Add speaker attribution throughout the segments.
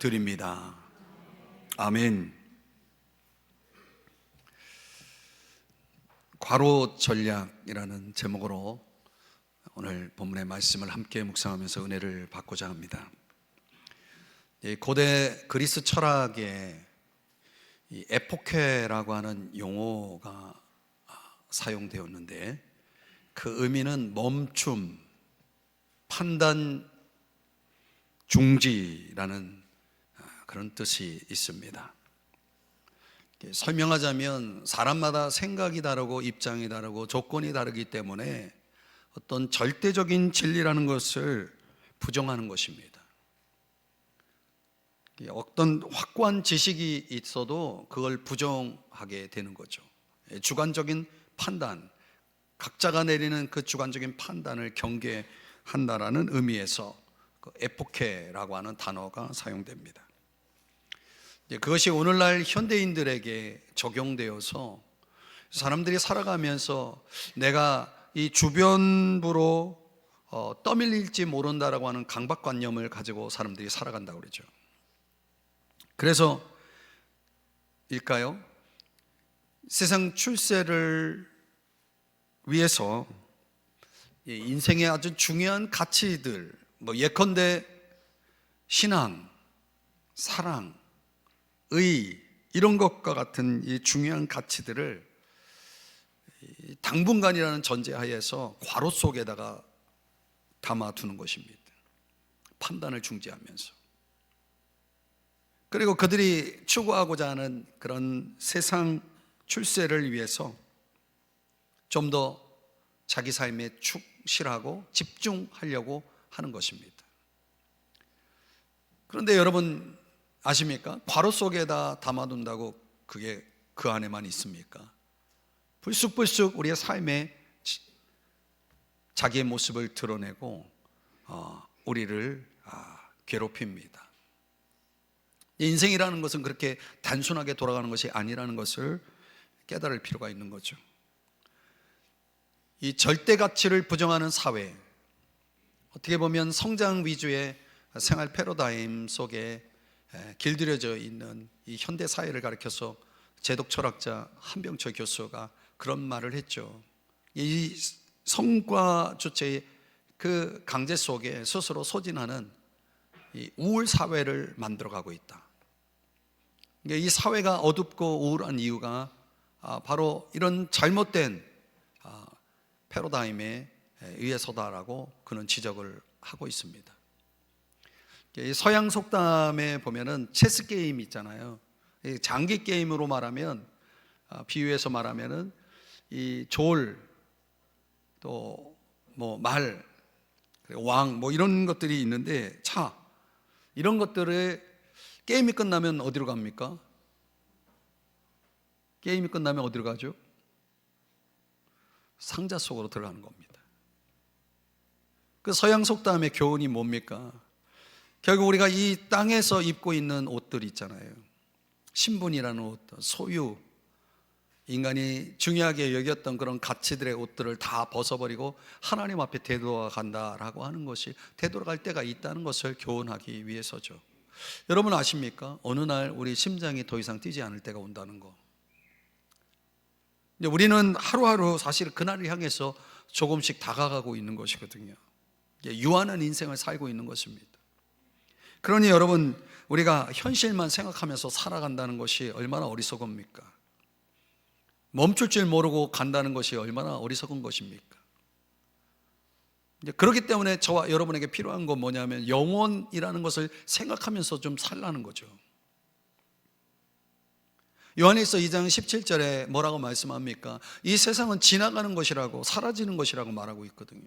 Speaker 1: 드립니다. 아멘. 과로 전략이라는 제목으로 오늘 본문의 말씀을 함께 묵상하면서 은혜를 받고자 합니다. 고대 그리스 철학에 이 에포케라고 하는 용어가 사용되었는데, 그 의미는 멈춤, 판단, 중지라는 그런 뜻이 있습니다. 설명하자면 사람마다 생각이 다르고 입장이 다르고 조건이 다르기 때문에 어떤 절대적인 진리라는 것을 부정하는 것입니다. 어떤 확고한 지식이 있어도 그걸 부정하게 되는 거죠. 주관적인 판단, 각자가 내리는 그 주관적인 판단을 경계한다라는 의미에서 그 에포케라고 하는 단어가 사용됩니다. 그것이 오늘날 현대인들에게 적용되어서 사람들이 살아가면서 내가 이 주변부로 떠밀릴지 모른다라고 하는 강박관념을 가지고 사람들이 살아간다고 그러죠. 그래서 일까요? 세상 출세를 위해서 인생의 아주 중요한 가치들, 예컨대 신앙, 사랑, 의, 이런 것과 같은 이 중요한 가치들을 당분간이라는 전제하에서 괄호 속에다가 담아두는 것입니다. 판단을 중지하면서. 그리고 그들이 추구하고자 하는 그런 세상 출세를 위해서 좀 더 자기 삶에 충실하고 집중하려고 하는 것입니다. 그런데 여러분 아십니까? 괄호 속에다 담아둔다고 그게 그 안에만 있습니까? 불쑥불쑥 우리의 삶에 자기의 모습을 드러내고 우리를 괴롭힙니다. 인생이라는 것은 그렇게 단순하게 돌아가는 것이 아니라는 것을 깨달을 필요가 있는 거죠. 이 절대 가치를 부정하는 사회, 어떻게 보면 성장 위주의 생활 패러다임 속에 길들여져 있는 이 현대 사회를 가리켜서 제독 철학자 한병철 교수가 그런 말을 했죠. 이 성과 주체의 그 강제 속에 스스로 소진하는 이 우울 사회를 만들어가고 있다. 이 사회가 어둡고 우울한 이유가 바로 이런 잘못된 패러다임에 의해서다라고 그는 지적을 하고 있습니다. 서양 속담에 보면은 체스 게임 있잖아요. 장기 게임으로 말하면, 비유해서 말하면은 이 졸, 또 말, 왕, 이런 것들이 있는데, 차, 이런 것들을 게임이 끝나면 어디로 갑니까? 게임이 끝나면 어디로 가죠? 상자 속으로 들어가는 겁니다. 그 서양 속담의 교훈이 뭡니까? 결국 우리가 이 땅에서 입고 있는 옷들 있잖아요. 신분이라는 옷, 소유, 인간이 중요하게 여겼던 그런 가치들의 옷들을 다 벗어버리고 하나님 앞에 되돌아간다라고 하는 것이, 되돌아갈 때가 있다는 것을 교훈하기 위해서죠. 여러분 아십니까? 어느 날 우리 심장이 더 이상 뛰지 않을 때가 온다는 거. 우리는 하루하루 사실 그날을 향해서 조금씩 다가가고 있는 것이거든요. 유한한 인생을 살고 있는 것입니다. 그러니 여러분, 우리가 현실만 생각하면서 살아간다는 것이 얼마나 어리석습니까? 멈출 줄 모르고 간다는 것이 얼마나 어리석은 것입니까? 그렇기 때문에 저와 여러분에게 필요한 건 뭐냐면 영원이라는 것을 생각하면서 좀 살라는 거죠. 요한일서 2장 17절에 뭐라고 말씀합니까? 이 세상은 지나가는 것이라고, 사라지는 것이라고 말하고 있거든요.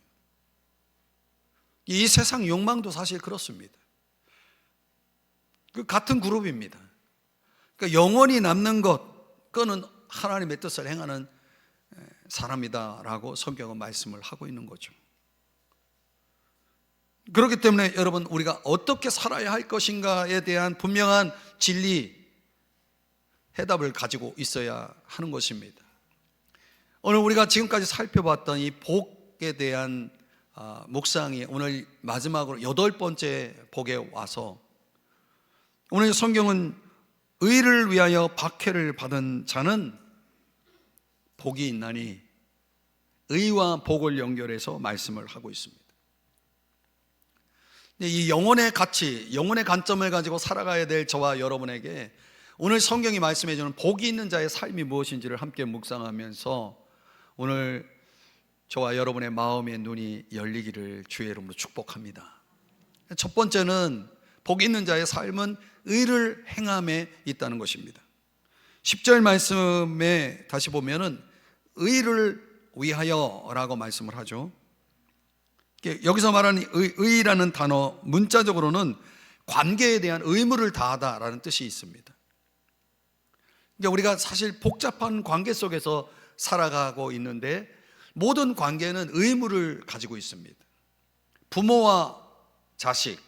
Speaker 1: 이 세상 욕망도 사실 그렇습니다. 그 같은 그룹입니다. 그러니까 영원히 남는 것, 그거는 하나님의 뜻을 행하는 사람이다라고 성경은 말씀을 하고 있는 거죠. 그렇기 때문에 여러분, 우리가 어떻게 살아야 할 것인가에 대한 분명한 진리, 해답을 가지고 있어야 하는 것입니다. 오늘 우리가 지금까지 살펴봤던 이 복에 대한 묵상이 오늘 마지막으로 8번째 복에 와서 오늘 성경은 의를 위하여 박해를 받은 자는 복이 있나니 의와 복을 연결해서 말씀을 하고 있습니다. 이 영혼의 가치, 영혼의 관점을 가지고 살아가야 될 저와 여러분에게 오늘 성경이 말씀해 주는 복이 있는 자의 삶이 무엇인지를 함께 묵상하면서 오늘 저와 여러분의 마음의 눈이 열리기를 주의 이름으로 축복합니다. 첫 번째는 복 있는 자의 삶은 의를 행함에 있다는 것입니다. 10절 말씀에 다시 보면은 의를 위하여 라고 말씀을 하죠. 여기서 말하는 의라는 단어 문자적으로는 관계에 대한 의무를 다하다라는 뜻이 있습니다. 우리가 사실 복잡한 관계 속에서 살아가고 있는데 모든 관계는 의무를 가지고 있습니다. 부모와 자식,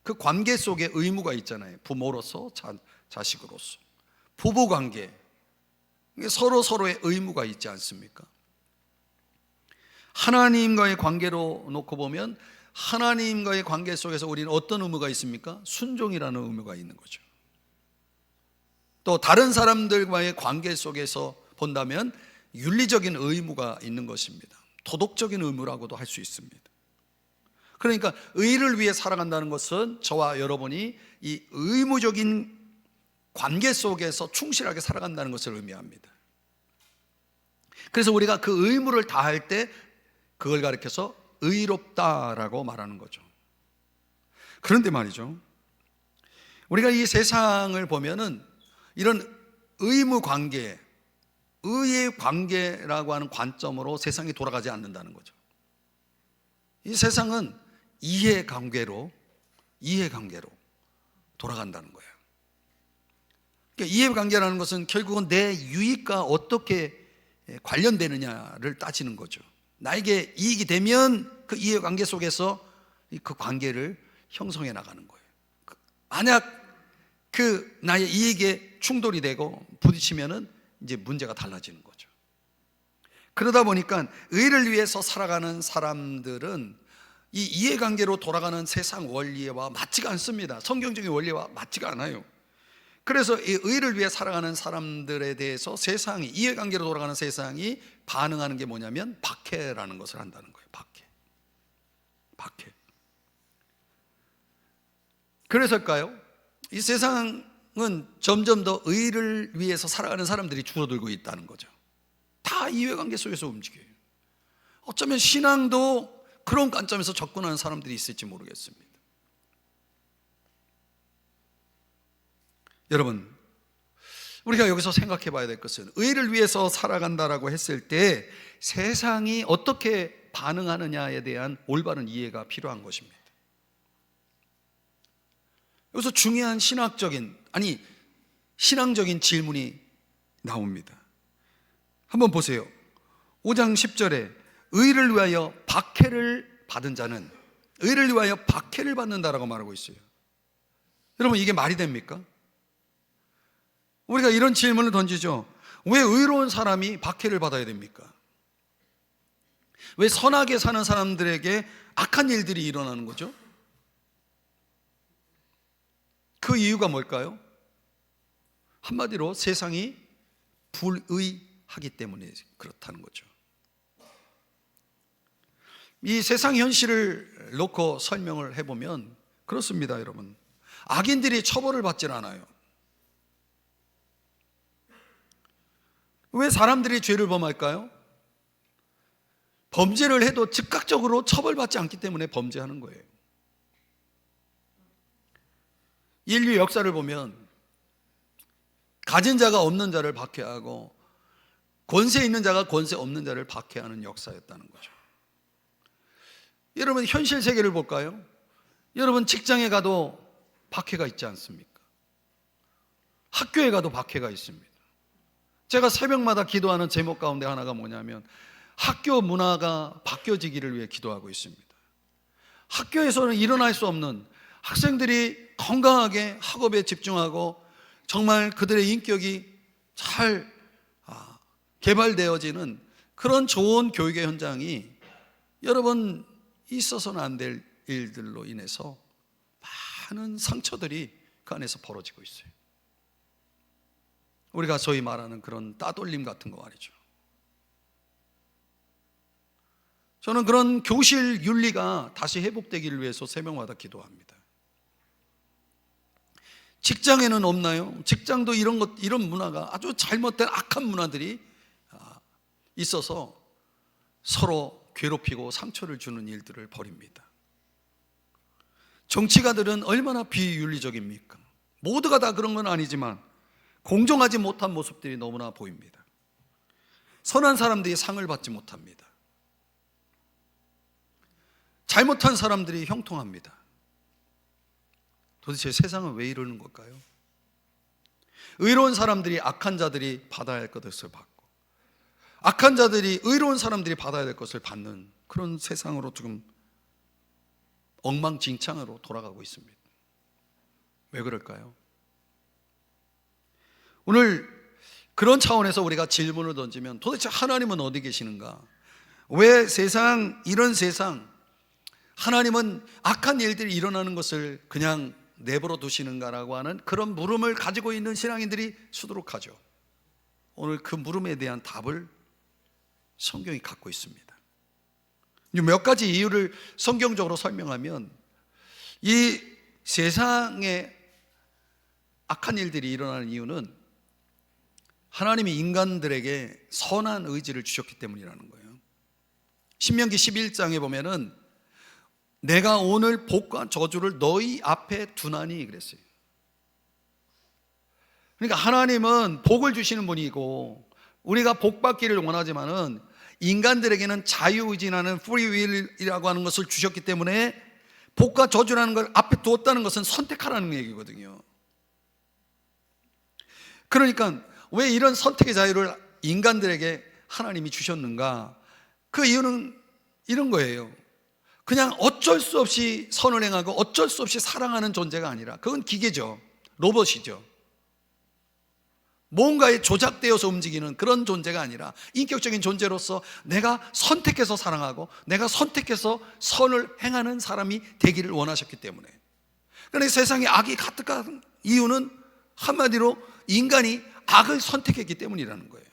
Speaker 1: 그 관계 속에 의무가 있잖아요. 부모로서, 자식으로서. 부부관계, 서로의 의무가 있지 않습니까? 하나님과의 관계로 놓고 보면 하나님과의 관계 속에서 우리는 어떤 의무가 있습니까? 순종이라는 의무가 있는 거죠. 또 다른 사람들과의 관계 속에서 본다면 윤리적인 의무가 있는 것입니다. 도덕적인 의무라고도 할 수 있습니다. 그러니까 의를 위해 살아간다는 것은 저와 여러분이 이 의무적인 관계 속에서 충실하게 살아간다는 것을 의미합니다. 그래서 우리가 그 의무를 다할 때 그걸 가리켜서 의롭다라고 말하는 거죠. 그런데 말이죠, 우리가 이 세상을 보면은 이런 의무 관계, 의의 관계라고 하는 관점으로 세상이 돌아가지 않는다는 거죠. 이 세상은 이해관계로 돌아간다는 거예요. 그러니까 이해관계라는 것은 결국은 내 유익과 어떻게 관련되느냐를 따지는 거죠. 나에게 이익이 되면 그 이해관계 속에서 그 관계를 형성해 나가는 거예요. 만약 그 나의 이익에 충돌이 되고 부딪히면은 이제 문제가 달라지는 거죠. 그러다 보니까 의를 위해서 살아가는 사람들은 이 이해관계로 돌아가는 세상 원리와 맞지가 않습니다. 성경적인 원리와 맞지가 않아요. 그래서 이 의를 위해 살아가는 사람들에 대해서 세상이, 이해관계로 돌아가는 세상이 반응하는 게 뭐냐면 박해라는 것을 한다는 거예요. 박해. 그래서일까요? 이 세상은 점점 더 의를 위해서 살아가는 사람들이 줄어들고 있다는 거죠. 다 이해관계 속에서 움직여요. 어쩌면 신앙도 그런 관점에서 접근하는 사람들이 있을지 모르겠습니다. 여러분, 우리가 여기서 생각해 봐야 될 것은 의를 위해서 살아간다라고 했을 때 세상이 어떻게 반응하느냐에 대한 올바른 이해가 필요한 것입니다. 여기서 중요한 신앙적인 질문이 나옵니다. 한번 보세요. 5장 10절에 의를 위하여 박해를 받은 자는 의를 위하여 박해를 받는다라고 말하고 있어요. 여러분, 이게 말이 됩니까? 우리가 이런 질문을 던지죠. 왜 의로운 사람이 박해를 받아야 됩니까? 왜 선하게 사는 사람들에게 악한 일들이 일어나는 거죠? 그 이유가 뭘까요? 한마디로 세상이 불의하기 때문에 그렇다는 거죠. 이 세상 현실을 놓고 설명을 해보면 그렇습니다, 여러분. 악인들이 처벌을 받질 않아요. 왜 사람들이 죄를 범할까요? 범죄를 해도 즉각적으로 처벌받지 않기 때문에 범죄하는 거예요. 인류 역사를 보면 가진 자가 없는 자를 박해하고 권세 있는 자가 권세 없는 자를 박해하는 역사였다는 거죠. 여러분, 현실 세계를 볼까요? 여러분, 직장에 가도 박해가 있지 않습니까? 학교에 가도 박해가 있습니다. 제가 새벽마다 기도하는 제목 가운데 하나가 뭐냐면 학교 문화가 바뀌어지기를 위해 기도하고 있습니다. 학교에서는 일어날 수 없는, 학생들이 건강하게 학업에 집중하고 정말 그들의 인격이 잘 개발되어지는 그런 좋은 교육의 현장이 여러분 있어서는 안 될 일들로 인해서 많은 상처들이 그 안에서 벌어지고 있어요. 우리가 소위 말하는 그런 따돌림 같은 거 말이죠. 저는 그런 교실 윤리가 다시 회복되기를 위해서 새벽마다 기도합니다. 직장에는 없나요? 직장도 이런 문화가 아주 잘못된 악한 문화들이 있어서 서로 괴롭히고 상처를 주는 일들을 벌입니다. 정치가들은 얼마나 비윤리적입니까? 모두가 다 그런 건 아니지만 공정하지 못한 모습들이 너무나 보입니다. 선한 사람들이 상을 받지 못합니다. 잘못한 사람들이 형통합니다. 도대체 세상은 왜 이러는 걸까요? 의로운 사람들이 악한 자들이 받아야 할 것을 받고, 악한 자들이 의로운 사람들이 받아야 될 것을 받는 그런 세상으로 지금 엉망진창으로 돌아가고 있습니다. 왜 그럴까요? 오늘 그런 차원에서 우리가 질문을 던지면 도대체 하나님은 어디 계시는가? 왜 이런 세상 하나님은 악한 일들이 일어나는 것을 그냥 내버려 두시는가라고 하는 그런 물음을 가지고 있는 신앙인들이 수두룩하죠. 오늘 그 물음에 대한 답을 성경이 갖고 있습니다. 몇 가지 이유를 성경적으로 설명하면, 이 세상에 악한 일들이 일어나는 이유는 하나님이 인간들에게 선한 의지를 주셨기 때문이라는 거예요. 신명기 11장에 보면은 내가 오늘 복과 저주를 너희 앞에 두나니 그랬어요. 그러니까 하나님은 복을 주시는 분이고 우리가 복 받기를 원하지만은 인간들에게는 자유의지라는 프리윌이라고 하는 것을 주셨기 때문에 복과 저주라는 걸 앞에 두었다는 것은 선택하라는 얘기거든요. 그러니까 왜 이런 선택의 자유를 인간들에게 하나님이 주셨는가? 그 이유는 이런 거예요. 그냥 어쩔 수 없이 선을 행하고 어쩔 수 없이 사랑하는 존재가 아니라, 그건 기계죠. 로봇이죠. 뭔가에 조작되어서 움직이는 그런 존재가 아니라 인격적인 존재로서 내가 선택해서 사랑하고 내가 선택해서 선을 행하는 사람이 되기를 원하셨기 때문에. 그런데 세상에 악이 가득한 이유는 한마디로 인간이 악을 선택했기 때문이라는 거예요.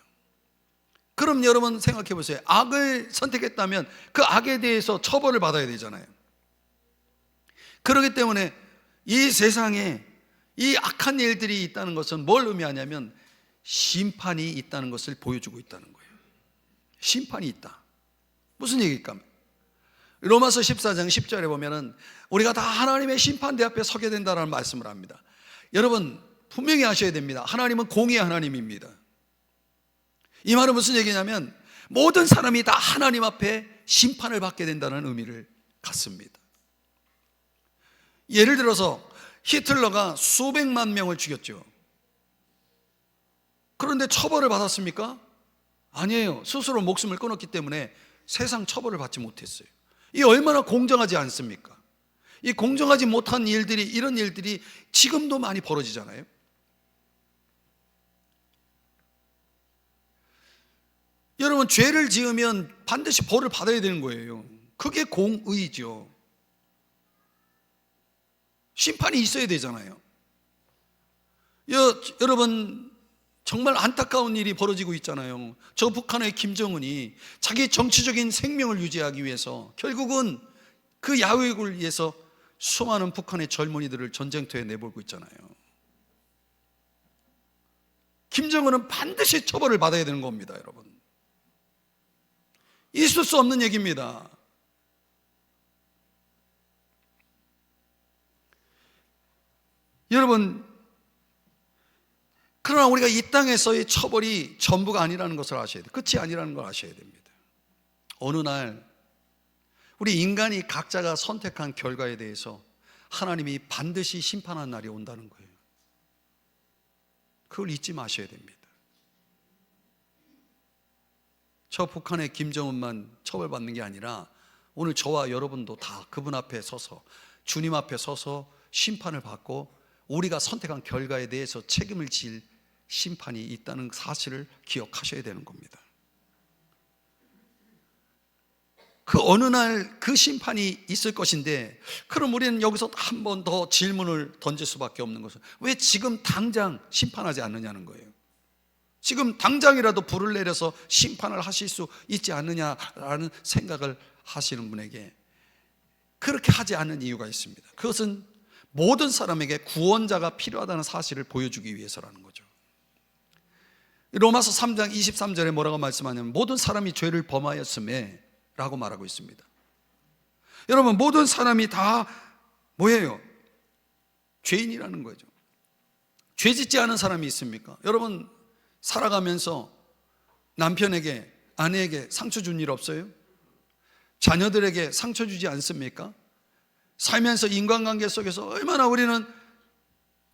Speaker 1: 그럼 여러분 생각해 보세요. 악을 선택했다면 그 악에 대해서 처벌을 받아야 되잖아요. 그렇기 때문에 이 세상에 이 악한 일들이 있다는 것은 뭘 의미하냐면 심판이 있다는 것을 보여주고 있다는 거예요. 심판이 있다. 무슨 얘기일까? 로마서 14장 10절에 보면은 우리가 다 하나님의 심판대 앞에 서게 된다는 말씀을 합니다. 여러분 분명히 아셔야 됩니다. 하나님은 공의의 하나님입니다. 이 말은 무슨 얘기냐면 모든 사람이 다 하나님 앞에 심판을 받게 된다는 의미를 갖습니다. 예를 들어서 히틀러가 수백만 명을 죽였죠. 그런데 처벌을 받았습니까? 아니에요. 스스로 목숨을 끊었기 때문에 세상 처벌을 받지 못했어요. 이 얼마나 공정하지 않습니까? 이 공정하지 못한 일들이, 이런 일들이 지금도 많이 벌어지잖아요. 여러분 죄를 지으면 반드시 벌을 받아야 되는 거예요. 그게 공의죠. 심판이 있어야 되잖아요. 여러분 정말 안타까운 일이 벌어지고 있잖아요. 저 북한의 김정은이 자기 정치적인 생명을 유지하기 위해서 결국은 그 야욕을 위해서 수많은 북한의 젊은이들을 전쟁터에 내몰고 있잖아요. 김정은은 반드시 처벌을 받아야 되는 겁니다, 여러분. 있을 수 없는 얘기입니다. 여러분, 그러나 우리가 이 땅에서의 처벌이 전부가 아니라는 것을 아셔야 돼요. 끝이 아니라는 걸 아셔야 됩니다. 어느 날 우리 인간이 각자가 선택한 결과에 대해서 하나님이 반드시 심판하는 날이 온다는 거예요. 그걸 잊지 마셔야 됩니다. 저 북한의 김정은만 처벌받는 게 아니라 오늘 저와 여러분도 다 그분 앞에 서서, 주님 앞에 서서 심판을 받고 우리가 선택한 결과에 대해서 책임을 질 심판이 있다는 사실을 기억하셔야 되는 겁니다. 그 어느 날 그 심판이 있을 것인데, 그럼 우리는 여기서 한 번 더 질문을 던질 수밖에 없는 것은 왜 지금 당장 심판하지 않느냐는 거예요. 지금 당장이라도 불을 내려서 심판을 하실 수 있지 않느냐라는 생각을 하시는 분에게 그렇게 하지 않는 이유가 있습니다. 그것은 모든 사람에게 구원자가 필요하다는 사실을 보여주기 위해서라는 거죠. 로마서 3장 23절에 뭐라고 말씀하냐면 모든 사람이 죄를 범하였음에 라고 말하고 있습니다. 여러분, 모든 사람이 다 뭐예요? 죄인이라는 거죠. 죄 짓지 않은 사람이 있습니까? 여러분, 살아가면서 남편에게, 아내에게 상처 준 일 없어요? 자녀들에게 상처 주지 않습니까? 살면서 인간관계 속에서 얼마나 우리는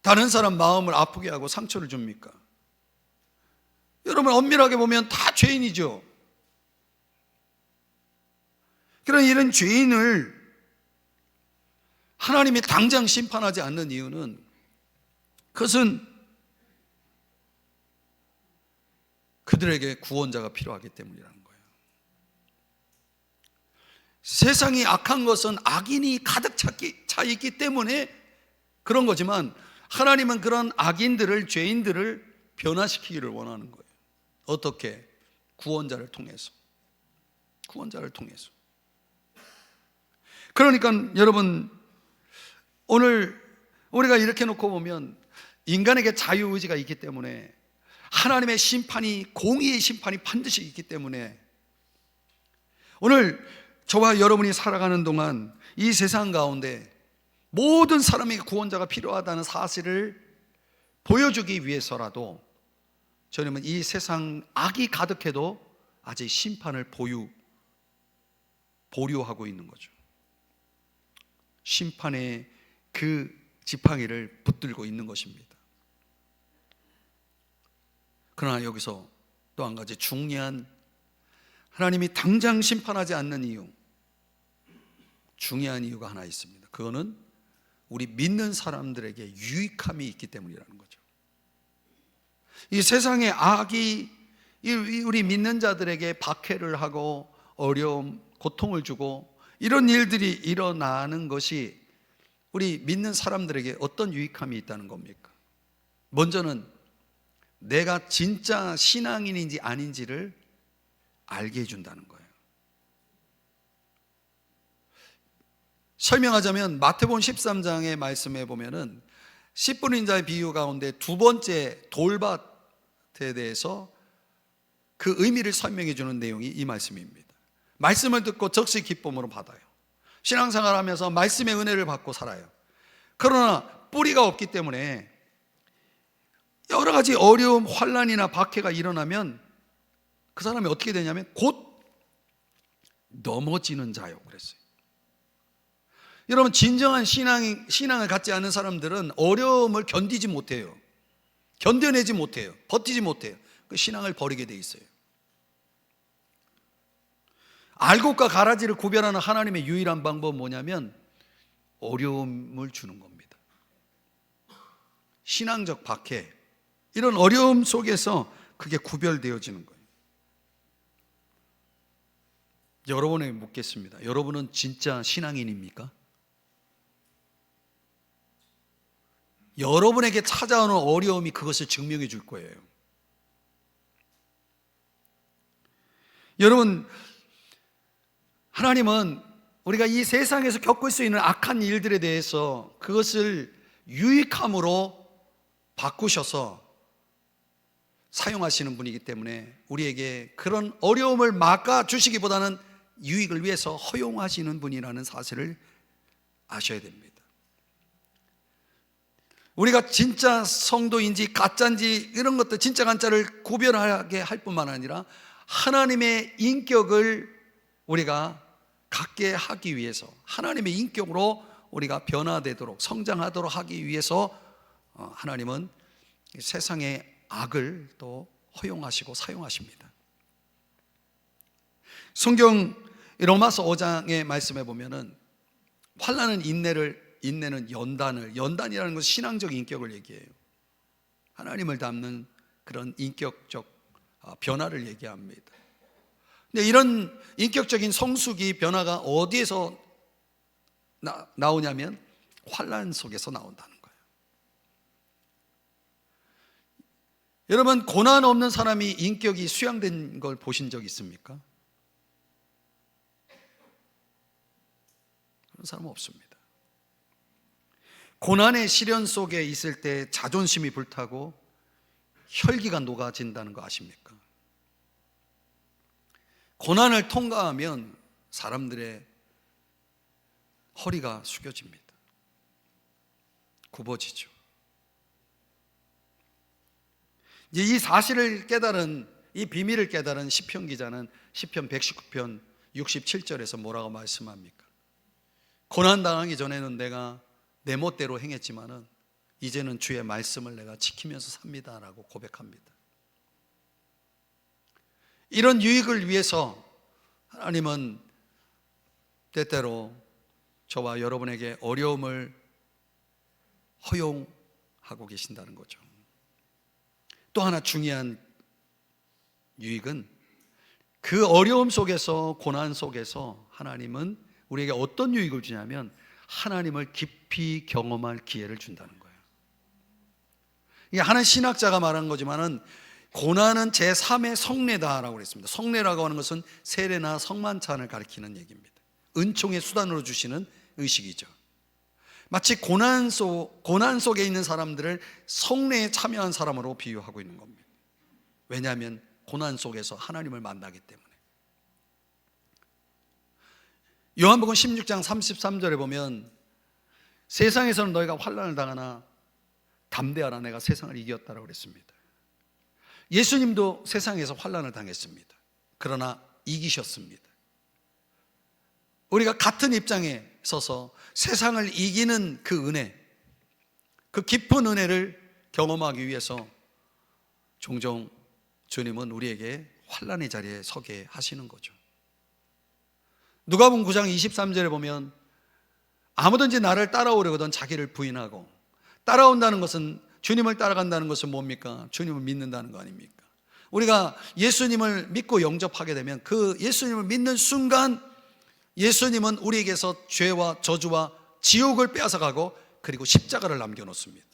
Speaker 1: 다른 사람 마음을 아프게 하고 상처를 줍니까? 여러분, 엄밀하게 보면 다 죄인이죠. 그런 이런 죄인을 하나님이 당장 심판하지 않는 이유는 그것은 그들에게 구원자가 필요하기 때문이라는 거예요. 세상이 악한 것은 악인이 가득 차 있기 때문에 그런 거지만 하나님은 그런 악인들을, 죄인들을 변화시키기를 원하는 거예요. 어떻게? 구원자를 통해서. 구원자를 통해서. 그러니까 여러분, 오늘 우리가 이렇게 놓고 보면 인간에게 자유의지가 있기 때문에 하나님의 심판이, 공의의 심판이 반드시 있기 때문에 오늘 저와 여러분이 살아가는 동안 이 세상 가운데 모든 사람에게 구원자가 필요하다는 사실을 보여주기 위해서라도 저는 이 세상 악이 가득해도 아직 심판을 보류하고 있는 거죠. 심판의 그 지팡이를 붙들고 있는 것입니다. 그러나 여기서 또 한 가지 중요한, 하나님이 당장 심판하지 않는 이유, 중요한 이유가 하나 있습니다. 그거는 우리 믿는 사람들에게 유익함이 있기 때문이라는 거죠. 이 세상의 악이 우리 믿는 자들에게 박해를 하고 어려움, 고통을 주고 이런 일들이 일어나는 것이 우리 믿는 사람들에게 어떤 유익함이 있다는 겁니까? 먼저는 내가 진짜 신앙인인지 아닌지를 알게 해준다는 거예요. 설명하자면 마태복음 13장의 말씀에 보면은 10분인 자의 비유 가운데 두 번째 돌밭에 대해서 그 의미를 설명해 주는 내용이 이 말씀입니다. 말씀을 듣고 적시 기쁨으로 받아요. 신앙생활 하면서 말씀의 은혜를 받고 살아요. 그러나 뿌리가 없기 때문에 여러 가지 어려움, 환난이나 박해가 일어나면 그 사람이 어떻게 되냐면 곧 넘어지는 자요 그랬어요. 여러분, 진정한 신앙을 갖지 않은 사람들은 어려움을 견디지 못해요. 견뎌내지 못해요. 버티지 못해요. 그 신앙을 버리게 돼 있어요. 알곡과 가라지를 구별하는 하나님의 유일한 방법은 뭐냐면 어려움을 주는 겁니다. 신앙적 박해, 이런 어려움 속에서 그게 구별되어지는 거예요. 여러분에게 묻겠습니다. 여러분은 진짜 신앙인입니까? 여러분에게 찾아오는 어려움이 그것을 증명해 줄 거예요. 여러분, 하나님은 우리가 이 세상에서 겪을 수 있는 악한 일들에 대해서 그것을 유익함으로 바꾸셔서 사용하시는 분이기 때문에 우리에게 그런 어려움을 막아주시기보다는 유익을 위해서 허용하시는 분이라는 사실을 아셔야 됩니다. 우리가 진짜 성도인지 가짜인지 이런 것들, 진짜 가짜를 구별하게 할 뿐만 아니라 하나님의 인격을 우리가 갖게 하기 위해서, 하나님의 인격으로 우리가 변화되도록 성장하도록 하기 위해서 하나님은 세상의 악을 또 허용하시고 사용하십니다. 성경 로마서 5장의 말씀에 보면은 환난은 인내는 연단이라는 것은 신앙적 인격을 얘기해요. 하나님을 닮는 그런 인격적 변화를 얘기합니다. 근데 이런 인격적인 성숙이 변화가 어디에서 나오냐면 환난 속에서 나온다는 거예요. 여러분, 고난 없는 사람이 인격이 수양된 걸 보신 적 있습니까? 그런 사람은 없습니다. 고난의 시련 속에 있을 때 자존심이 불타고 혈기가 녹아진다는 거 아십니까? 고난을 통과하면 사람들의 허리가 숙여집니다. 굽어지죠. 이제 이 사실을 깨달은, 이 비밀을 깨달은 시편 기자는 시편 119편 67절에서 뭐라고 말씀합니까? 고난 당하기 전에는 내가 내 멋대로 행했지만은 이제는 주의 말씀을 내가 지키면서 삽니다라고 고백합니다. 이런 유익을 위해서 하나님은 때때로 저와 여러분에게 어려움을 허용하고 계신다는 거죠. 또 하나 중요한 유익은 그 어려움 속에서, 고난 속에서 하나님은 우리에게 어떤 유익을 주냐면 하나님을 깊이 경험할 기회를 준다는 거예요. 이게 하는 신학자가 말한 거지만은 고난은 제3의 성례다라고 그랬습니다. 성례라고 하는 것은 세례나 성만찬을 가리키는 얘기입니다. 은총의 수단으로 주시는 의식이죠. 마치 고난 속에 있는 사람들을 성례에 참여한 사람으로 비유하고 있는 겁니다. 왜냐하면 고난 속에서 하나님을 만나기 때문에. 요한복음 16장 33절에 보면 세상에서는 너희가 환난을 당하나 담대하라, 내가 세상을 이겼다라고 그랬습니다. 예수님도 세상에서 환난을 당했습니다. 그러나 이기셨습니다. 우리가 같은 입장에 서서 세상을 이기는 그 은혜, 그 깊은 은혜를 경험하기 위해서 종종 주님은 우리에게 환난의 자리에 서게 하시는 거죠. 누가복음 9장 23절에 보면 아무든지 나를 따라오려거든 자기를 부인하고, 따라온다는 것은, 주님을 따라간다는 것은 뭡니까? 주님을 믿는다는 거 아닙니까? 우리가 예수님을 믿고 영접하게 되면 그 예수님을 믿는 순간 예수님은 우리에게서 죄와 저주와 지옥을 빼앗아가고 그리고 십자가를 남겨놓습니다.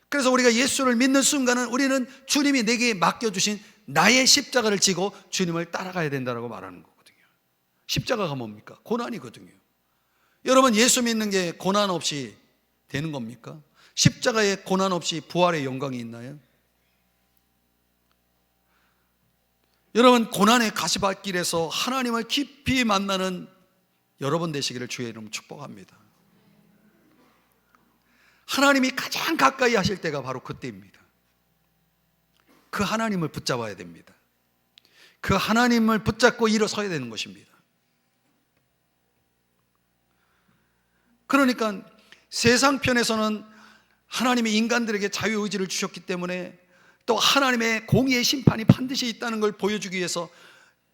Speaker 1: 그래서 우리가 예수를 믿는 순간은 우리는 주님이 내게 맡겨주신 나의 십자가를 지고 주님을 따라가야 된다고 말하는 거거든요. 십자가가 뭡니까? 고난이거든요. 여러분, 예수 믿는 게 고난 없이 되는 겁니까? 십자가에 고난 없이 부활의 영광이 있나요? 여러분, 고난의 가시밭길에서 하나님을 깊이 만나는 여러분 되시기를 주의 이름으로 축복합니다. 하나님이 가장 가까이 하실 때가 바로 그때입니다. 그 하나님을 붙잡아야 됩니다. 그 하나님을 붙잡고 일어서야 되는 것입니다. 그러니까 세상 편에서는 하나님이 인간들에게 자유의지를 주셨기 때문에, 또 하나님의 공의의 심판이 반드시 있다는 걸 보여주기 위해서,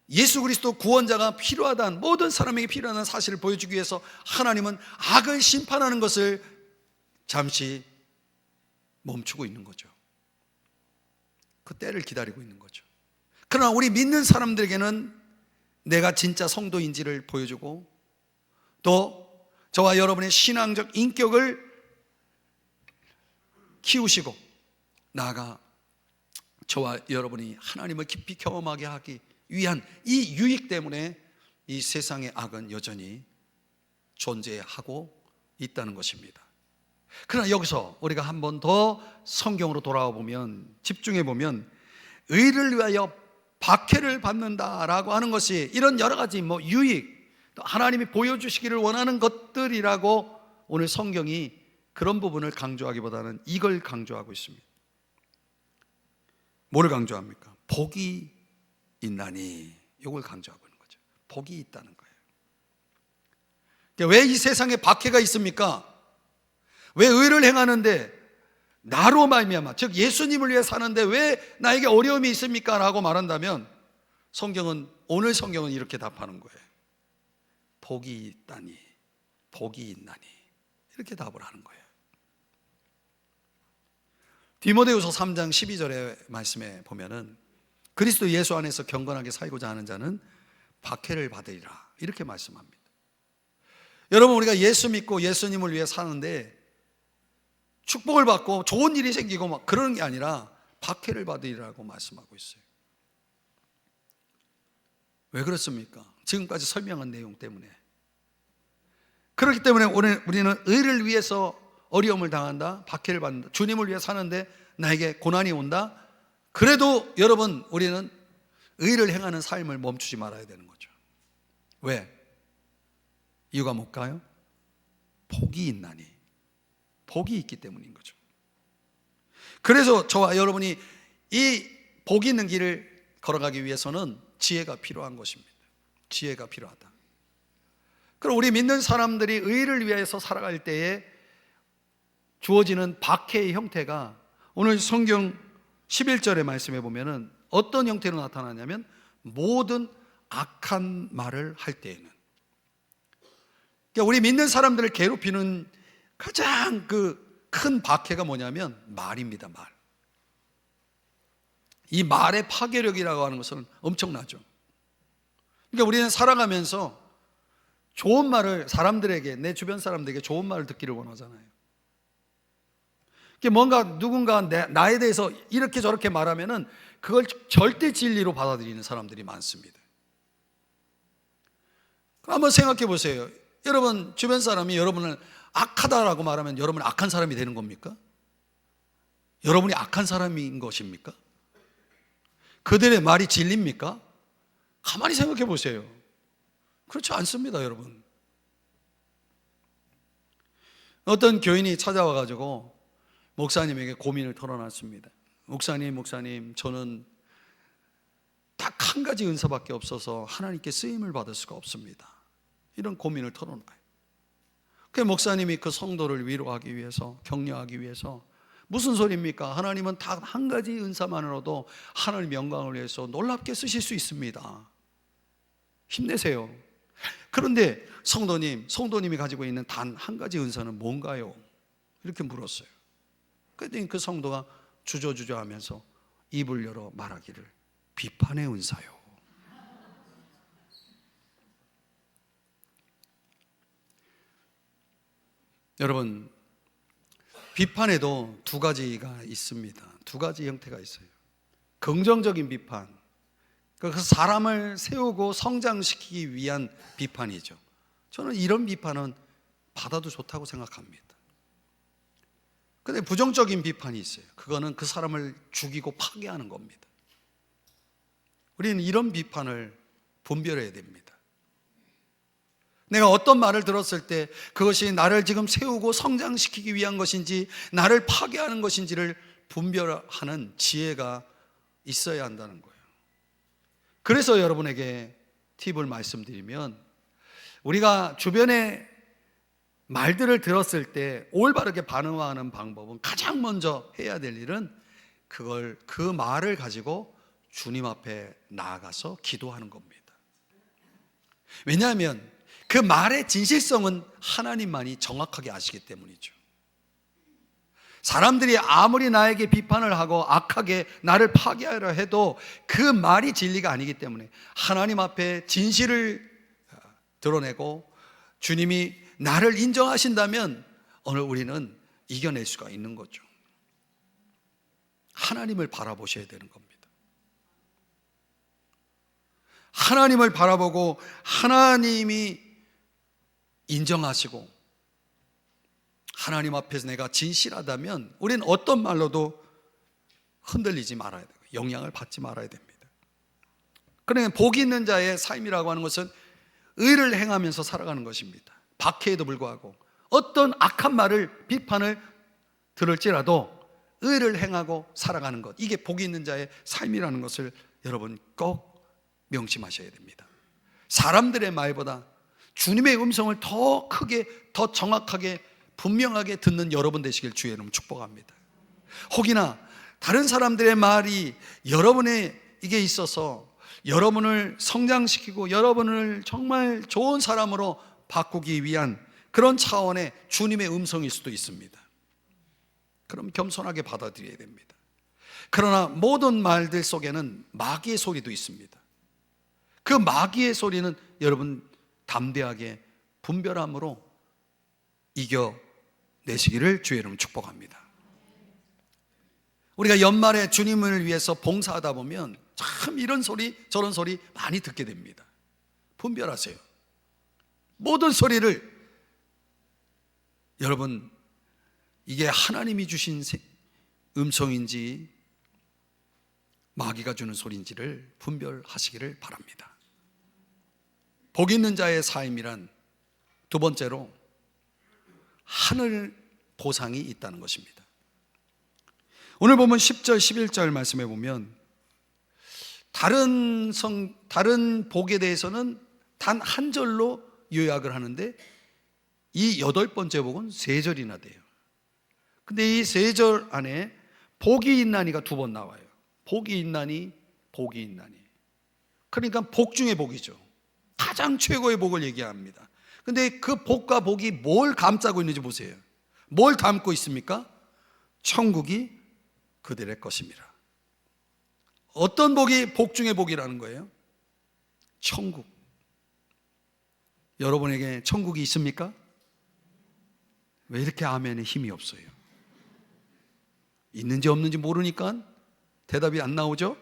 Speaker 1: 예수 그리스도 구원자가 필요하다는, 모든 사람에게 필요하다는 사실을 보여주기 위해서 하나님은 악을 심판하는 것을 잠시 멈추고 있는 거죠. 그 때를 기다리고 있는 거죠. 그러나 우리 믿는 사람들에게는 내가 진짜 성도인지를 보여주고, 또 저와 여러분의 신앙적 인격을 키우시고, 나아가 저와 여러분이 하나님을 깊이 경험하게 하기 위한 이 유익 때문에 이 세상의 악은 여전히 존재하고 있다는 것입니다. 그러나 여기서 우리가 한 번 더 성경으로 돌아와 보면, 집중해 보면, 의를 위하여 박해를 받는다라고 하는 것이 이런 여러 가지 유익, 또 하나님이 보여주시기를 원하는 것들이라고 오늘 성경이 그런 부분을 강조하기보다는 이걸 강조하고 있습니다. 뭐를 강조합니까? 복이 있나니, 이걸 강조하고 있는 거죠. 복이 있다는 거예요. 왜 이 세상에 박해가 있습니까? 왜 의를 행하는데 나로 말미암아, 즉 예수님을 위해 사는데 왜 나에게 어려움이 있습니까? 라고 말한다면 오늘 성경은 이렇게 답하는 거예요. 복이 있다니, 복이 있나니, 이렇게 답을 하는 거예요. 디모데후서 3장 12절의 말씀에 보면은 그리스도 예수 안에서 경건하게 살고자 하는 자는 박해를 받으리라, 이렇게 말씀합니다. 여러분, 우리가 예수 믿고 예수님을 위해 사는데 축복을 받고 좋은 일이 생기고 막 그러는 게 아니라 박해를 받으리라고 말씀하고 있어요. 왜 그렇습니까? 지금까지 설명한 내용 때문에. 그렇기 때문에 우리는 의를 위해서 어려움을 당한다, 박해를 받는다, 주님을 위해 사는데 나에게 고난이 온다. 그래도 여러분, 우리는 의를 행하는 삶을 멈추지 말아야 되는 거죠. 왜? 이유가 뭘까요? 복이 있나니. 복이 있기 때문인 거죠. 그래서 저와 여러분이 이 복이 있는 길을 걸어가기 위해서는 지혜가 필요한 것입니다. 지혜가 필요하다. 그럼 우리 믿는 사람들이 의를 위해서 살아갈 때에 주어지는 박해의 형태가 오늘 성경 11절의 말씀에 보면은 어떤 형태로 나타나냐면, 모든 악한 말을 할 때에는. 그러니까 우리 믿는 사람들을 괴롭히는 가장 큰 박해가 뭐냐면 말입니다. 말. 이 말의 파괴력이라고 하는 것은 엄청나죠. 그러니까 우리는 살아가면서 좋은 말을 사람들에게, 내 주변 사람들에게 좋은 말을 듣기를 원하잖아요. 뭔가 누군가 나에 대해서 이렇게 저렇게 말하면은 그걸 절대 진리로 받아들이는 사람들이 많습니다. 한번 생각해 보세요. 여러분 주변 사람이 여러분을 악하다라고 말하면 여러분은 악한 사람이 되는 겁니까? 여러분이 악한 사람인 것입니까? 그들의 말이 진리입니까? 가만히 생각해 보세요. 그렇지 않습니다, 여러분. 어떤 교인이 찾아와 가지고 목사님에게 고민을 털어놨습니다. 목사님, 저는 딱 한 가지 은사밖에 없어서 하나님께 쓰임을 받을 수가 없습니다. 이런 고민을 털어놔요. 그 목사님이 그 성도를 위로하기 위해서, 격려하기 위해서, 무슨 소리입니까? 하나님은 딱 한 가지 은사만으로도 하나님 영광을 위해서 놀랍게 쓰실 수 있습니다. 힘내세요. 그런데 성도님이 가지고 있는 단 한 가지 은사는 뭔가요? 이렇게 물었어요. 그랬더니 그 성도가 주저주저 하면서 입을 열어 말하기를, 비판의 은사요. 여러분, 비판에도 두 가지가 있습니다. 두 가지 형태가 있어요. 긍정적인 비판, 그 사람을 세우고 성장시키기 위한 비판이죠. 저는 이런 비판은 받아도 좋다고 생각합니다. 그런데 부정적인 비판이 있어요. 그거는 그 사람을 죽이고 파괴하는 겁니다. 우리는 이런 비판을 분별해야 됩니다. 내가 어떤 말을 들었을 때 그것이 나를 지금 세우고 성장시키기 위한 것인지 나를 파괴하는 것인지를 분별하는 지혜가 있어야 한다는 거예요. 그래서 여러분에게 팁을 말씀드리면, 우리가 주변에 말들을 들었을 때 올바르게 반응하는 방법은, 가장 먼저 해야 될 일은 그 말을 가지고 주님 앞에 나아가서 기도하는 겁니다. 왜냐하면 그 말의 진실성은 하나님만이 정확하게 아시기 때문이죠. 사람들이 아무리 나에게 비판을 하고 악하게 나를 파괴하려 해도 그 말이 진리가 아니기 때문에 하나님 앞에 진실을 드러내고 주님이 나를 인정하신다면 오늘 우리는 이겨낼 수가 있는 거죠. 하나님을 바라보셔야 되는 겁니다. 하나님을 바라보고 하나님이 인정하시고 하나님 앞에서 내가 진실하다면 우리는 어떤 말로도 흔들리지 말아야 돼요. 영향을 받지 말아야 됩니다. 그러니까 복이 있는 자의 삶이라고 하는 것은 의를 행하면서 살아가는 것입니다. 박해에도 불구하고 어떤 악한 말을, 비판을 들을지라도 의를 행하고 살아가는 것, 이게 복이 있는 자의 삶이라는 것을 여러분 꼭 명심하셔야 됩니다. 사람들의 말보다 주님의 음성을 더 크게, 더 정확하게, 분명하게 듣는 여러분 되시길 주의 이름으로 축복합니다. 혹이나 다른 사람들의 말이 여러분에게 있어서 여러분을 성장시키고 여러분을 정말 좋은 사람으로 바꾸기 위한 그런 차원의 주님의 음성일 수도 있습니다. 그럼 겸손하게 받아들여야 됩니다. 그러나 모든 말들 속에는 마귀의 소리도 있습니다. 그 마귀의 소리는 여러분 담대하게 분별함으로 이겨내시기를 주의 이름으로 축복합니다. 우리가 연말에 주님을 위해서 봉사하다 보면 참 이런 소리 저런 소리 많이 듣게 됩니다. 분별하세요. 모든 소리를 여러분 이게 하나님이 주신 음성인지 마귀가 주는 소리인지를 분별하시기를 바랍니다. 복 있는 자의 삶이란 두 번째로 하늘 보상이 있다는 것입니다. 오늘 보면 10절 11절 말씀해 보면 다른 복에 대해서는 단 한 절로 요약을 하는데 이 8번째 복은 3절이나 돼요. 근데 이 3절 안에 복이 있나니가 2번 나와요. 복이 있나니, 복이 있나니. 그러니까 복 중에 복이죠. 가장 최고의 복을 얘기합니다. 근데 그 복과 복이 뭘 감싸고 있는지 보세요. 뭘 담고 있습니까? 천국이 그들의 것입니다. 어떤 복이 복 중에 복이라는 거예요? 천국. 여러분에게 천국이 있습니까? 왜 이렇게 아멘에 힘이 없어요? 있는지 없는지 모르니까 대답이 안 나오죠?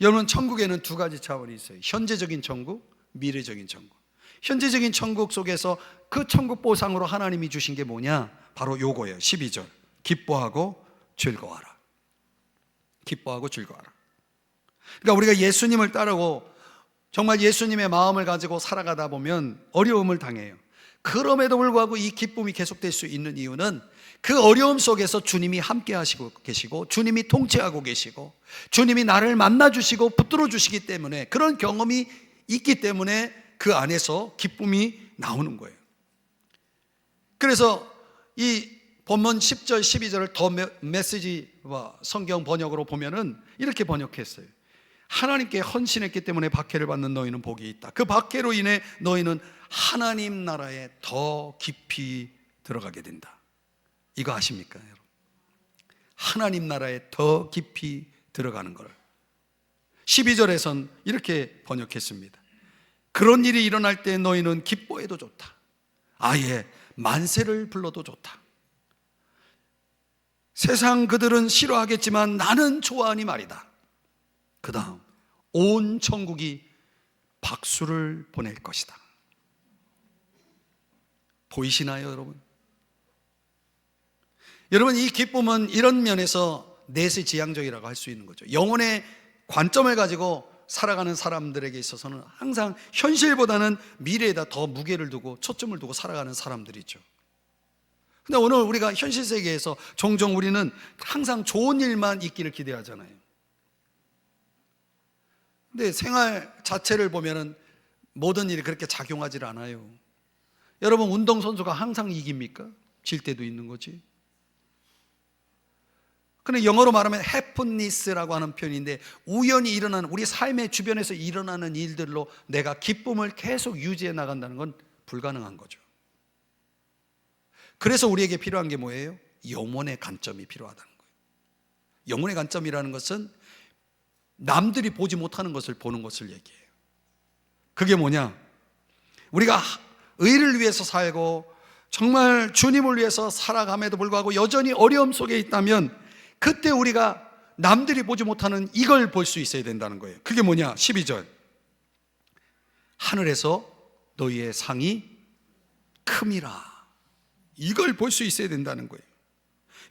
Speaker 1: 여러분, 천국에는 2가지 차원이 있어요. 현재적인 천국, 미래적인 천국. 현재적인 천국 속에서 그 천국 보상으로 하나님이 주신 게 뭐냐? 바로 요거예요. 12절. 기뻐하고 즐거워하라. 기뻐하고 즐거워하라. 그러니까 우리가 예수님을 따르고 정말 예수님의 마음을 가지고 살아가다 보면 어려움을 당해요. 그럼에도 불구하고 이 기쁨이 계속될 수 있는 이유는 그 어려움 속에서 주님이 함께 하시고 계시고 주님이 통치하고 계시고 주님이 나를 만나주시고 붙들어 주시기 때문에, 그런 경험이 있기 때문에 그 안에서 기쁨이 나오는 거예요. 그래서 이 본문 10절 12절을 더 메시지와 성경 번역으로 보면은 이렇게 번역했어요. 하나님께 헌신했기 때문에 박해를 받는 너희는 복이 있다. 그 박해로 인해 너희는 하나님 나라에 더 깊이 들어가게 된다. 이거 아십니까, 여러분? 하나님 나라에 더 깊이 들어가는 걸 12절에선 이렇게 번역했습니다. 그런 일이 일어날 때 너희는 기뻐해도 좋다. 아예 만세를 불러도 좋다. 세상 그들은 싫어하겠지만 나는 좋아하니 말이다. 그 다음 온 천국이 박수를 보낼 것이다. 보이시나요, 여러분? 여러분, 이 기쁨은 이런 면에서 내세지향적이라고 할 수 있는 거죠. 영혼의 관점을 가지고 살아가는 사람들에게 있어서는 항상 현실보다는 미래에다 더 무게를 두고 초점을 두고 살아가는 사람들이죠. 근데 오늘 우리가 현실 세계에서 종종 우리는 항상 좋은 일만 있기를 기대하잖아요. 근데 생활 자체를 보면은 모든 일이 그렇게 작용하지 않아요. 여러분, 운동선수가 항상 이깁니까? 질 때도 있는 거지. 근데 영어로 말하면 happiness라고 하는 표현인데, 우연히 일어나는, 우리 삶의 주변에서 일어나는 일들로 내가 기쁨을 계속 유지해 나간다는 건 불가능한 거죠. 그래서 우리에게 필요한 게 뭐예요? 영혼의 관점이 필요하다는 거예요. 영혼의 관점이라는 것은 남들이 보지 못하는 것을 보는 것을 얘기해요. 그게 뭐냐? 우리가 의를 위해서 살고 정말 주님을 위해서 살아감에도 불구하고 여전히 어려움 속에 있다면, 그때 우리가 남들이 보지 못하는 이걸 볼 수 있어야 된다는 거예요. 그게 뭐냐? 12절. 하늘에서 너희의 상이 큼이라. 이걸 볼 수 있어야 된다는 거예요.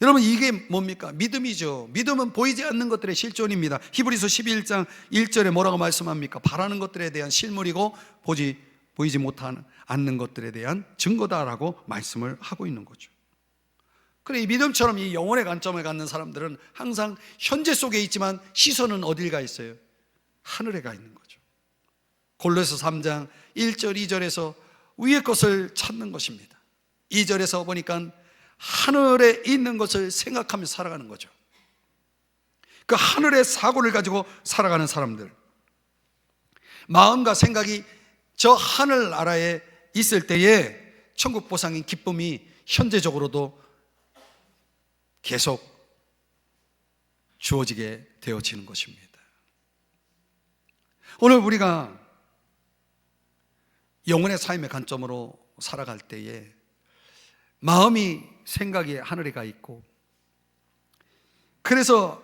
Speaker 1: 여러분, 이게 뭡니까? 믿음이죠. 믿음은 보이지 않는 것들의 실존입니다. 히브리서 11장 1절에 뭐라고 말씀합니까? 바라는 것들에 대한 실물이고 보이지 못하는 않는 것들에 대한 증거다라고 말씀을 하고 있는 거죠. 그래, 이 믿음처럼 이 영혼의 관점을 갖는 사람들은 항상 현재 속에 있지만 시선은 어딜 가 있어요? 하늘에 가 있는 거죠. 골로새 3장 1절 2절에서 위의 것을 찾는 것입니다. 2절에서 보니까 하늘에 있는 것을 생각하며 살아가는 거죠. 그 하늘의 사고를 가지고 살아가는 사람들, 마음과 생각이 저 하늘나라에 있을 때에 천국 보상인 기쁨이 현재적으로도 계속 주어지게 되어지는 것입니다. 오늘 우리가 영혼의 삶의 관점으로 살아갈 때에 마음이, 생각이 하늘에 가 있고, 그래서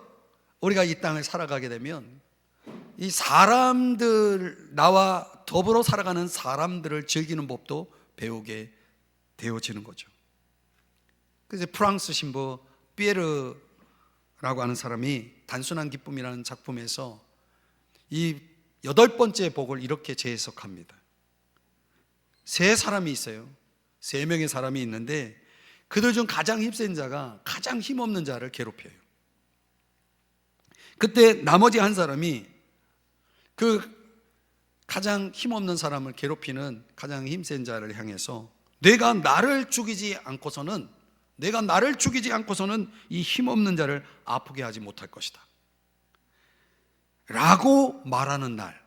Speaker 1: 우리가 이 땅을 살아가게 되면 이 사람들, 나와 더불어 살아가는 사람들을 즐기는 법도 배우게 되어지는 거죠. 그래서 프랑스 신부 피에르라고 하는 사람이 단순한 기쁨이라는 작품에서 이 8번째 복을 이렇게 재해석합니다. 세 사람이 있어요. 3명의 사람이 있는데 그들 중 가장 힘센 자가 가장 힘없는 자를 괴롭혀요. 그때 나머지 한 사람이 그 가장 힘없는 사람을 괴롭히는 가장 힘센 자를 향해서 내가 나를 죽이지 않고서는 이 힘없는 자를 아프게 하지 못할 것이다 라고 말하는 날,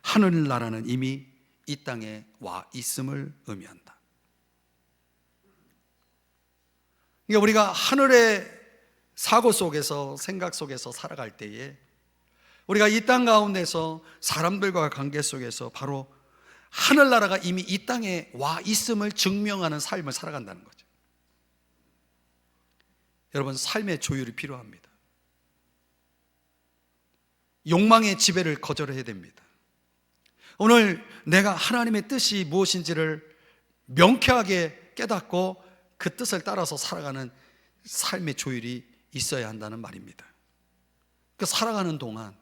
Speaker 1: 하늘나라는 이미 이 땅에 와 있음을 의미한다. 그러니까 우리가 하늘의 사고 속에서, 생각 속에서 살아갈 때에 우리가 이 땅 가운데서 사람들과 관계 속에서 바로 하늘나라가 이미 이 땅에 와 있음을 증명하는 삶을 살아간다는 거죠. 여러분, 삶의 조율이 필요합니다. 욕망의 지배를 거절해야 됩니다. 오늘 내가 하나님의 뜻이 무엇인지를 명쾌하게 깨닫고 그 뜻을 따라서 살아가는 삶의 조율이 있어야 한다는 말입니다. 그 살아가는 동안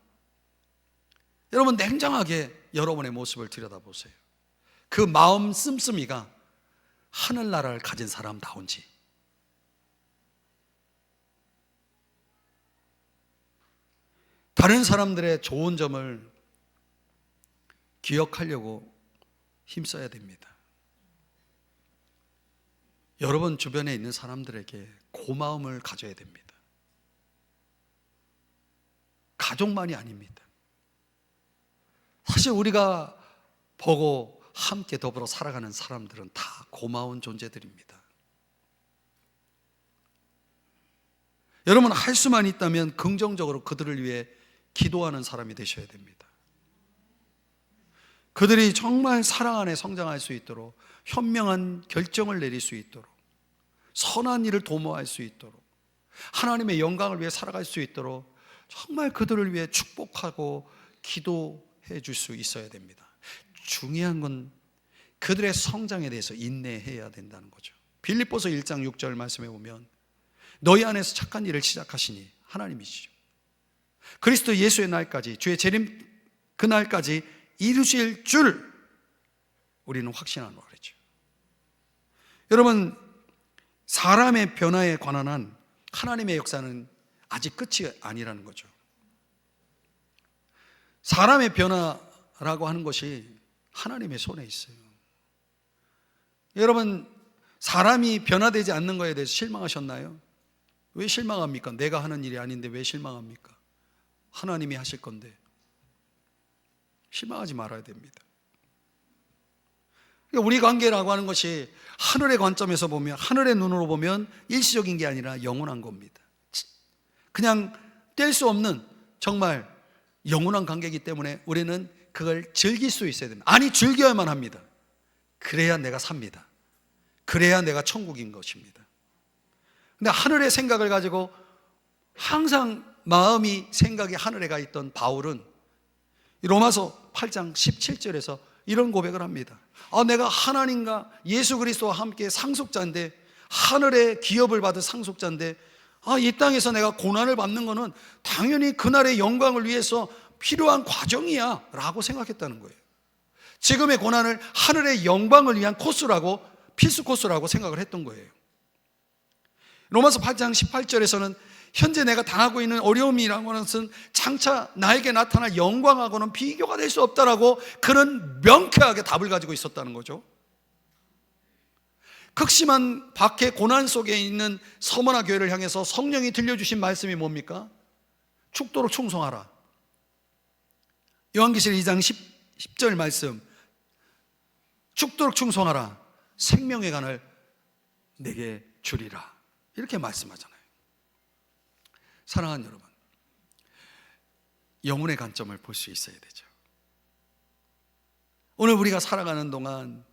Speaker 1: 여러분, 냉정하게 여러분의 모습을 들여다보세요. 그 마음 씀씀이가 하늘나라를 가진 사람다운지, 다른 사람들의 좋은 점을 기억하려고 힘써야 됩니다. 여러분 주변에 있는 사람들에게 고마움을 가져야 됩니다. 가족만이 아닙니다. 사실 우리가 보고 함께 더불어 살아가는 사람들은 다 고마운 존재들입니다. 여러분, 할 수만 있다면 긍정적으로 그들을 위해 기도하는 사람이 되셔야 됩니다. 그들이 정말 사랑 안에 성장할 수 있도록, 현명한 결정을 내릴 수 있도록, 선한 일을 도모할 수 있도록, 하나님의 영광을 위해 살아갈 수 있도록 정말 그들을 위해 축복하고 기도해 줄 수 있어야 됩니다. 중요한 건 그들의 성장에 대해서 인내해야 된다는 거죠. 빌립보서 1장 6절 말씀에 보면 너희 안에서 착한 일을 시작하시니 하나님이시죠. 그리스도 예수의 날까지, 주의 재림 그 날까지 이루실 줄 우리는 확신하노라 그랬죠. 여러분, 사람의 변화에 관한 한 하나님의 역사는 아직 끝이 아니라는 거죠. 사람의 변화라고 하는 것이 하나님의 손에 있어요. 여러분, 사람이 변화되지 않는 것에 대해서 실망하셨나요? 왜 실망합니까? 내가 하는 일이 아닌데 왜 실망합니까? 하나님이 하실 건데. 실망하지 말아야 됩니다. 우리 관계라고 하는 것이 하늘의 관점에서 보면, 하늘의 눈으로 보면 일시적인 게 아니라 영원한 겁니다. 그냥 뗄 수 없는 정말 영원한 관계이기 때문에 우리는 그걸 즐길 수 있어야 됩니다. 아니, 즐겨야만 합니다. 그래야 내가 삽니다. 그래야 내가 천국인 것입니다. 근데 하늘의 생각을 가지고 항상 마음이, 생각이 하늘에 가 있던 바울은 로마서 8장 17절에서 이런 고백을 합니다. 내가 하나님과 예수 그리스도와 함께 상속자인데, 하늘의 기업을 받은 상속자인데, 이 땅에서 내가 고난을 받는 것은 당연히 그날의 영광을 위해서 필요한 과정이야 라고 생각했다는 거예요. 지금의 고난을 하늘의 영광을 위한 코스라고, 필수 코스라고 생각을 했던 거예요. 로마서 8장 18절에서는 현재 내가 당하고 있는 어려움이라는 것은 장차 나에게 나타날 영광하고는 비교가 될 수 없다라고 그는 명쾌하게 답을 가지고 있었다는 거죠. 극심한 박해 고난 속에 있는 서머나 교회를 향해서 성령이 들려주신 말씀이 뭡니까? 죽도록 충성하라. 요한계시록 2장 10절 말씀, 죽도록 충성하라. 생명의 간을 내게 주리라. 이렇게 말씀하잖아요. 사랑하는 여러분, 영혼의 관점을 볼 수 있어야 되죠. 오늘 우리가 살아가는 동안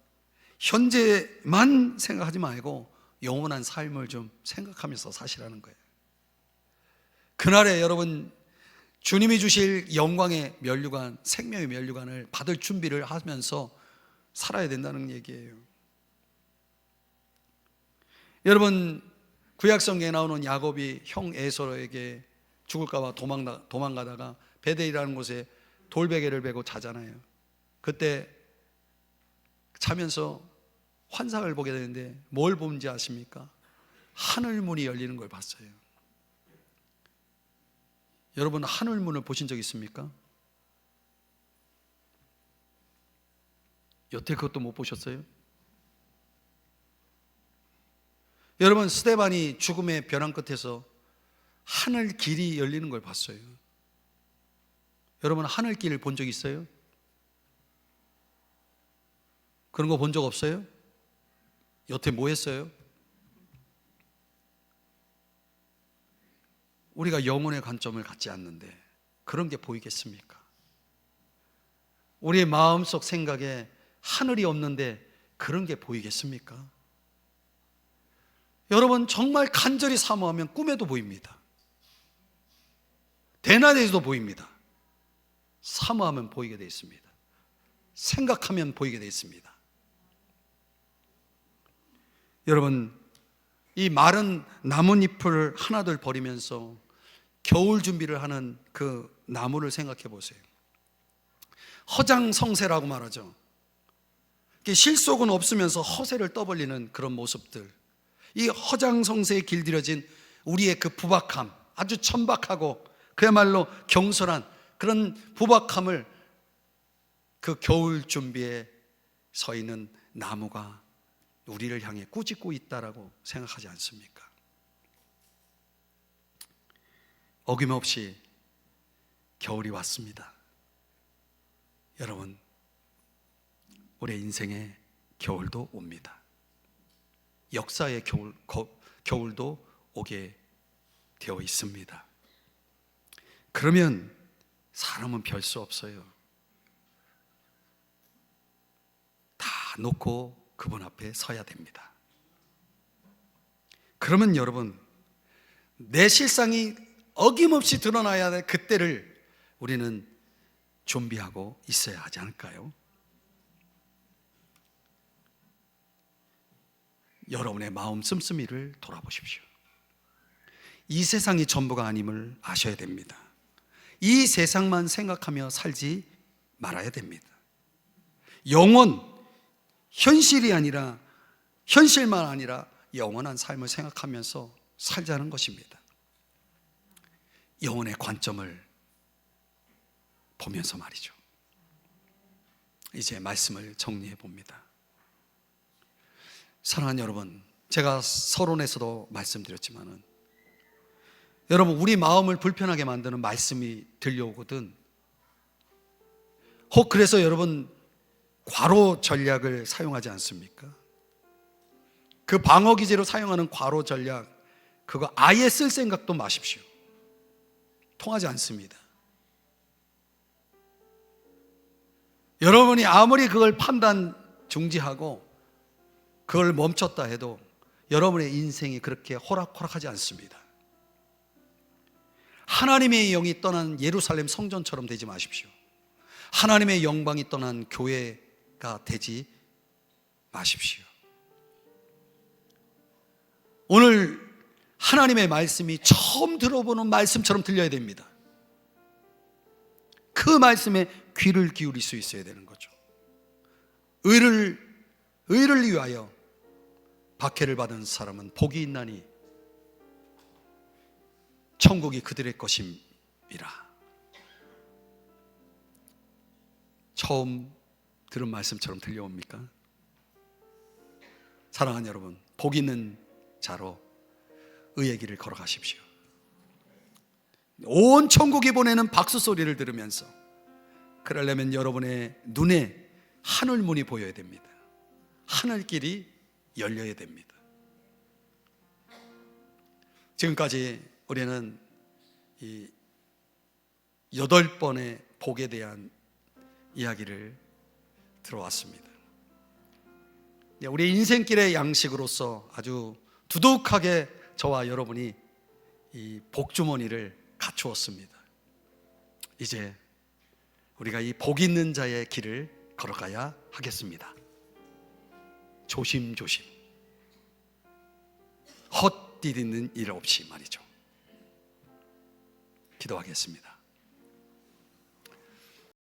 Speaker 1: 현재만 생각하지 말고 영원한 삶을 좀 생각하면서 사시라는 거예요. 그날에 여러분 주님이 주실 영광의 면류관, 생명의 면류관을 받을 준비를 하면서 살아야 된다는 얘기예요. 여러분, 구약성경에 나오는 야곱이 형 에서에게 죽을까 봐 도망가다가 베델이라는 곳에 돌베개를 베고 자잖아요. 그때 자면서 환상을 보게 되는데 뭘 본지 아십니까? 하늘 문이 열리는 걸 봤어요. 여러분, 하늘 문을 보신 적 있습니까? 여태 그것도 못 보셨어요? 여러분, 스데반이 죽음의 벼랑 끝에서 하늘 길이 열리는 걸 봤어요. 여러분, 하늘 길을 본 적 있어요? 그런 거 본 적 없어요? 여태 뭐 했어요? 우리가 영혼의 관점을 갖지 않는데 그런 게 보이겠습니까? 우리의 마음속 생각에 하늘이 없는데 그런 게 보이겠습니까? 여러분, 정말 간절히 사모하면 꿈에도 보입니다. 대낮에도 보입니다. 사모하면 보이게 되어 있습니다. 생각하면 보이게 되어 있습니다. 여러분, 이 마른 나뭇잎을 하나둘 버리면서 겨울 준비를 하는 그 나무를 생각해 보세요. 허장성세라고 말하죠. 실속은 없으면서 허세를 떠벌리는 그런 모습들, 이 허장성세에 길들여진 우리의 그 부박함, 아주 천박하고 그야말로 경솔한 그런 부박함을 그 겨울 준비에 서 있는 나무가 우리를 향해 꾸짖고 있다라고 생각하지 않습니까? 어김없이 겨울이 왔습니다. 여러분, 우리 인생에 겨울도 옵니다. 역사의 겨울도 오게 되어 있습니다. 그러면 사람은 별 수 없어요. 다 놓고 그분 앞에 서야 됩니다. 그러면 여러분, 내 실상이 어김없이 드러나야 될 그때를 우리는 준비하고 있어야 하지 않을까요? 여러분의 마음 씀씀이를 돌아보십시오. 이 세상이 전부가 아님을 아셔야 됩니다. 이 세상만 생각하며 살지 말아야 됩니다. 영원, 현실이 아니라, 현실만 아니라 영원한 삶을 생각하면서 살자는 것입니다. 영혼의 관점을 보면서 말이죠. 이제 말씀을 정리해 봅니다. 사랑하는 여러분, 제가 서론에서도 말씀드렸지만은 여러분, 우리 마음을 불편하게 만드는 말씀이 들려오거든 혹 그래서 여러분 괄호 전략을 사용하지 않습니까? 그 방어 기제로 사용하는 괄호 전략, 그거 아예 쓸 생각도 마십시오. 통하지 않습니다. 여러분이 아무리 그걸 판단 중지하고 그걸 멈췄다 해도 여러분의 인생이 그렇게 호락호락하지 않습니다. 하나님의 영이 떠난 예루살렘 성전처럼 되지 마십시오. 하나님의 영광이 떠난 교회가 되지 마십시오. 오늘 하나님의 말씀이 처음 들어보는 말씀처럼 들려야 됩니다. 그 말씀에 귀를 기울일 수 있어야 되는 거죠. 의를 위하여 박해를 받은 사람은 복이 있나니 천국이 그들의 것임이라. 처음 들은 말씀처럼 들려옵니까? 사랑하는 여러분, 복 있는 자로 의의 길을 걸어가십시오. 온 천국이 보내는 박수 소리를 들으면서, 그러려면 여러분의 눈에 하늘문이 보여야 됩니다. 하늘길이 열려야 됩니다. 지금까지 우리는 이 8번의 복에 대한 이야기를 들어왔습니다. 우리 인생길의 양식으로서 아주 두둑하게 저와 여러분이 이 복주머니를 갖추었습니다. 이제 우리가 이 복 있는 자의 길을 걸어가야 하겠습니다. 조심조심, 헛디디는 일 없이 말이죠. 기도하겠습니다.